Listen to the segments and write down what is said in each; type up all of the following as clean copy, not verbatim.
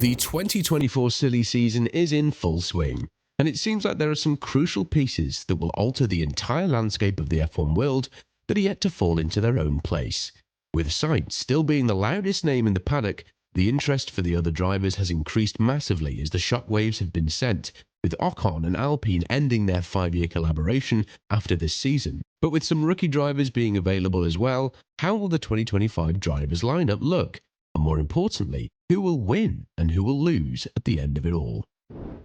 The 2024 silly season is in full swing, and it seems like there are some crucial pieces that will alter the entire landscape of the F1 world that are yet to fall into their own place. With Sainz still being the loudest name in the paddock, the interest for the other drivers has increased massively as the shockwaves have been sent, with Ocon and Alpine ending their 5-year collaboration after this season. But with some rookie drivers being available as well, how will the 2025 drivers lineup look? And more importantly, who will win and who will lose at the end of it all?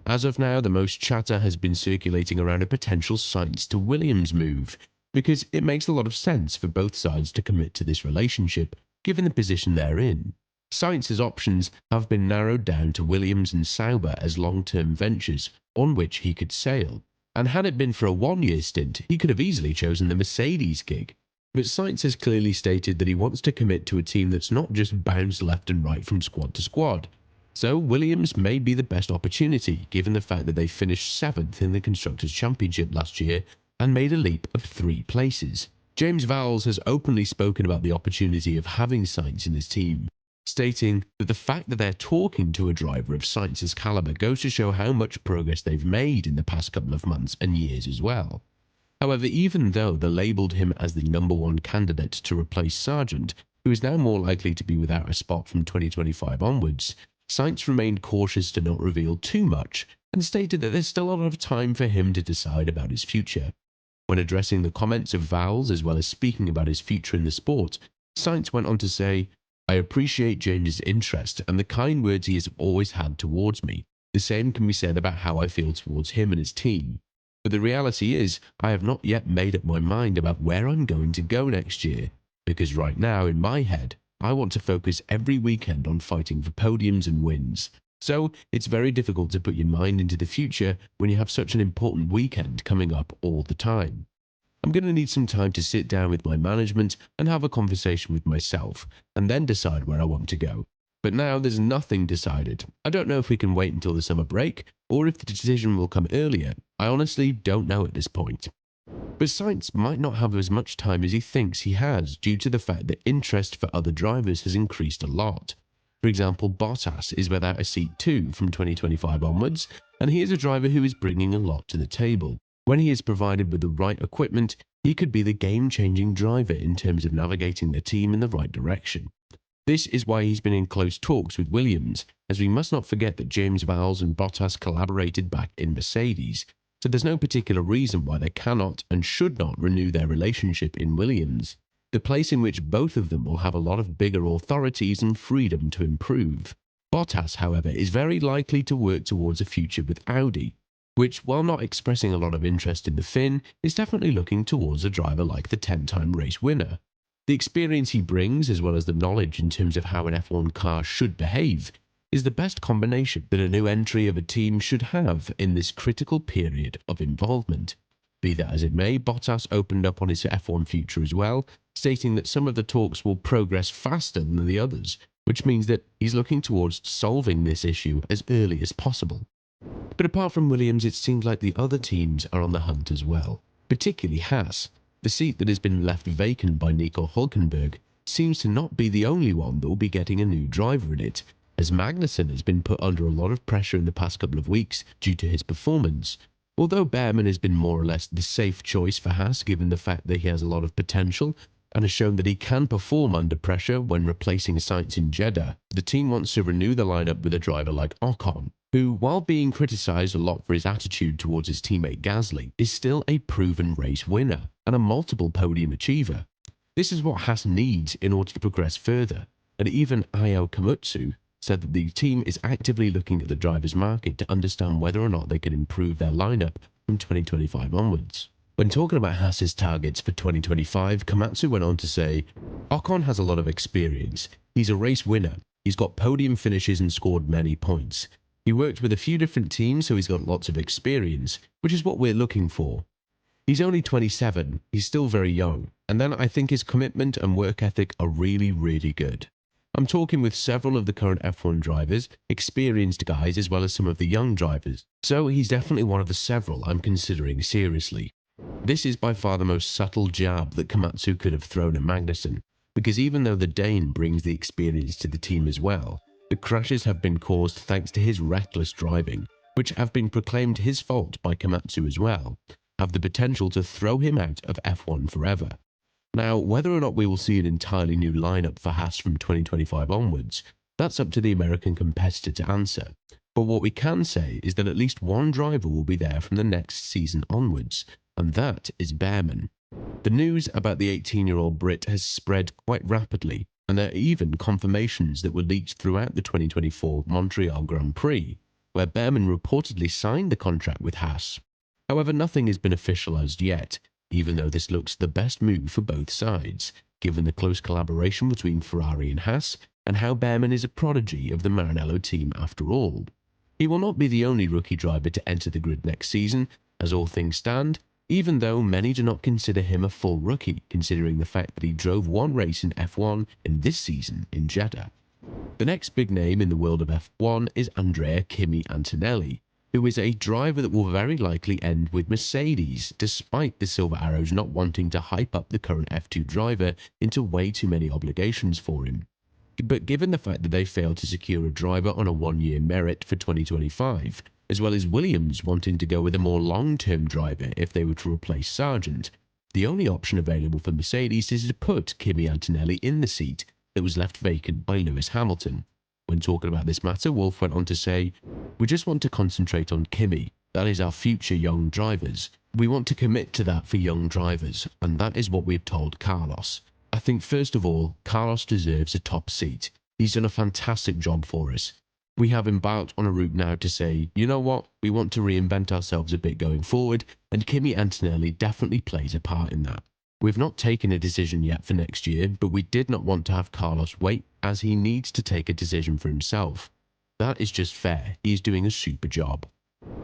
As of now, the most chatter has been circulating around a potential Sainz to Williams move, because it makes a lot of sense for both sides to commit to this relationship, given the position they're in. Sainz's options have been narrowed down to Williams and Sauber as long-term ventures on which he could sail, and had it been for a 1-year stint, he could have easily chosen the Mercedes gig. But Sainz has clearly stated that he wants to commit to a team that's not just bounced left and right from squad to squad. So Williams may be the best opportunity, given the fact that they finished 7th in the Constructors' Championship last year and made a leap of 3 places. James Vowles has openly spoken about the opportunity of having Sainz in his team, stating that the fact that they're talking to a driver of Sainz's caliber goes to show how much progress they've made in the past couple of months and years as well. However, even though they labelled him as the #1 candidate to replace Sargent, who is now more likely to be without a spot from 2025 onwards, Sainz remained cautious to not reveal too much and stated that there's still a lot of time for him to decide about his future. When addressing the comments of Vowles as well as speaking about his future in the sport, Sainz went on to say, "I appreciate James's interest and the kind words he has always had towards me. The same can be said about how I feel towards him and his team. But the reality is, I have not yet made up my mind about where I'm going to go next year, because right now, in my head, I want to focus every weekend on fighting for podiums and wins. So it's very difficult to put your mind into the future when you have such an important weekend coming up all the time. I'm going to need some time to sit down with my management and have a conversation with myself, and then decide where I want to go. But now there's nothing decided. I don't know if we can wait until the summer break, or if the decision will come earlier. I honestly don't know at this point." But Sainz might not have as much time as he thinks he has, due to the fact that interest for other drivers has increased a lot. For example, Bottas is without a seat too from 2025 onwards, and he is a driver who is bringing a lot to the table. When he is provided with the right equipment, he could be the game-changing driver in terms of navigating the team in the right direction. This is why he's been in close talks with Williams, as we must not forget that James Vowles and Bottas collaborated back in Mercedes, so there's no particular reason why they cannot and should not renew their relationship in Williams, the place in which both of them will have a lot of bigger authorities and freedom to improve. Bottas, however, is very likely to work towards a future with Audi, which, while not expressing a lot of interest in the Finn, is definitely looking towards a driver like the 10-time race winner. The experience he brings, as well as the knowledge in terms of how an F1 car should behave, is the best combination that a new entry of a team should have in this critical period of involvement. Be that as it may, Bottas opened up on his F1 future as well, stating that some of the talks will progress faster than the others, which means that he's looking towards solving this issue as early as possible. But apart from Williams, it seems like the other teams are on the hunt as well, particularly Haas. The seat that has been left vacant by Nico Hülkenberg seems to not be the only one that will be getting a new driver in it, as Magnussen has been put under a lot of pressure in the past couple of weeks due to his performance. Although Behrman has been more or less the safe choice for Haas, given the fact that he has a lot of potential and has shown that he can perform under pressure when replacing Sainz in Jeddah, the team wants to renew the lineup with a driver like Ocon, who, while being criticised a lot for his attitude towards his teammate Gasly, is still a proven race winner and a multiple podium achiever. This is what Haas needs in order to progress further, and even Ayo Komatsu said that the team is actively looking at the drivers' market to understand whether or not they can improve their lineup from 2025 onwards. When talking about Haas's targets for 2025, Komatsu went on to say, "Ocon has a lot of experience. He's a race winner. He's got podium finishes and scored many points. He worked with a few different teams, so he's got lots of experience, which is what we're looking for. He's only 27, he's still very young, and then I think his commitment and work ethic are really, really good. I'm talking with several of the current F1 drivers, experienced guys as well as some of the young drivers, so he's definitely one of the several I'm considering seriously." This is by far the most subtle jab that Komatsu could have thrown at Magnussen, because even though the Dane brings the experience to the team as well, The crashes have been caused thanks to his reckless driving, which have been proclaimed his fault by Komatsu as well, have the potential to throw him out of F1 forever. Now, whether or not we will see an entirely new lineup for Haas from 2025 onwards, that's up to the American competitor to answer. But what we can say is that at least one driver will be there from the next season onwards, and that is Behrman. The news about the 18-year-old Brit has spread quite rapidly, and there are even confirmations that were leaked throughout the 2024 Montreal Grand Prix, where Behrman reportedly signed the contract with Haas. However, nothing has been official as yet, even though this looks the best move for both sides, given the close collaboration between Ferrari and Haas, and how Behrman is a prodigy of the Maranello team after all. He will not be the only rookie driver to enter the grid next season, as all things stand, even though many do not consider him a full rookie, considering the fact that he drove one race in F1 in this season in Jeddah. The next big name in the world of F1 is Andrea Kimi Antonelli, who is a driver that will very likely end with Mercedes, despite the Silver Arrows not wanting to hype up the current F2 driver into way too many obligations for him. But given the fact that they failed to secure a driver on a one-year merit for 2025, as well as Williams wanting to go with a more long-term driver if they were to replace Sargent, the only option available for Mercedes is to put Kimi Antonelli in the seat that was left vacant by Lewis Hamilton. When talking about this matter, Wolff went on to say, "We just want to concentrate on Kimi. That is our future young drivers. We want to commit to that for young drivers, and that is what we've told Carlos. I think first of all, Carlos deserves a top seat. He's done a fantastic job for us. We have embarked on a route now to say, you know what, we want to reinvent ourselves a bit going forward, and Kimi Antonelli definitely plays a part in that. We've not taken a decision yet for next year, but we did not want to have Carlos wait, as he needs to take a decision for himself. That is just fair. He is doing a super job."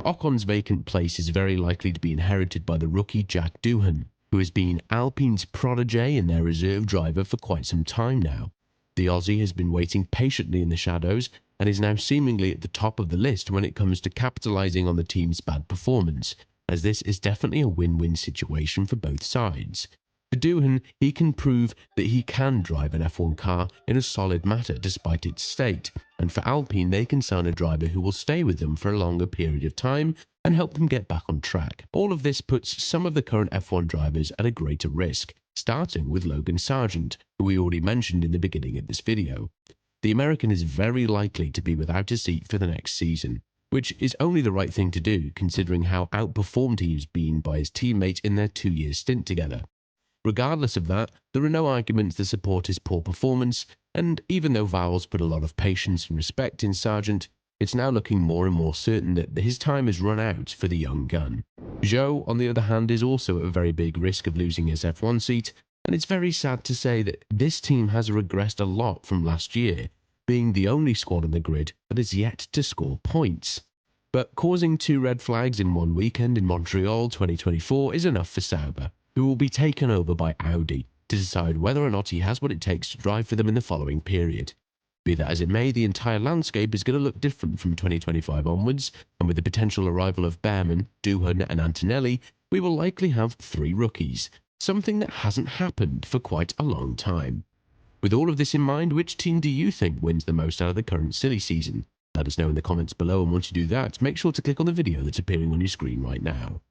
Ocon's vacant place is very likely to be inherited by the rookie Jack Doohan, who has been Alpine's protege and their reserve driver for quite some time now. The Aussie has been waiting patiently in the shadows and is now seemingly at the top of the list when it comes to capitalizing on the team's bad performance, as this is definitely a win-win situation for both sides. For Doohan, he can prove that he can drive an F1 car in a solid manner despite its state, and for Alpine they can sign a driver who will stay with them for a longer period of time and help them get back on track. All of this puts some of the current F1 drivers at a greater risk, starting with Logan Sargent, who we already mentioned in the beginning of this video. The American is very likely to be without a seat for the next season, which is only the right thing to do considering how outperformed he has been by his teammate in their 2-year stint together. Regardless of that, there are no arguments to support his poor performance, and even though Vowles put a lot of patience and respect in Sargent, it's now looking more and more certain that his time has run out for the young gun. Zhou, on the other hand, is also at a very big risk of losing his F1 seat, and it's very sad to say that this team has regressed a lot from last year, being the only squad on the grid that has yet to score points. But causing 2 red flags in one weekend in Montreal 2024 is enough for Sauber, who will be taken over by Audi to decide whether or not he has what it takes to drive for them in the following period. Be that as it may, the entire landscape is going to look different from 2025 onwards, and with the potential arrival of Behrman, Doohan and Antonelli, we will likely have 3 rookies, something that hasn't happened for quite a long time. With all of this in mind, which team do you think wins the most out of the current silly season? Let us know in the comments below, and once you do that, make sure to click on the video that's appearing on your screen right now.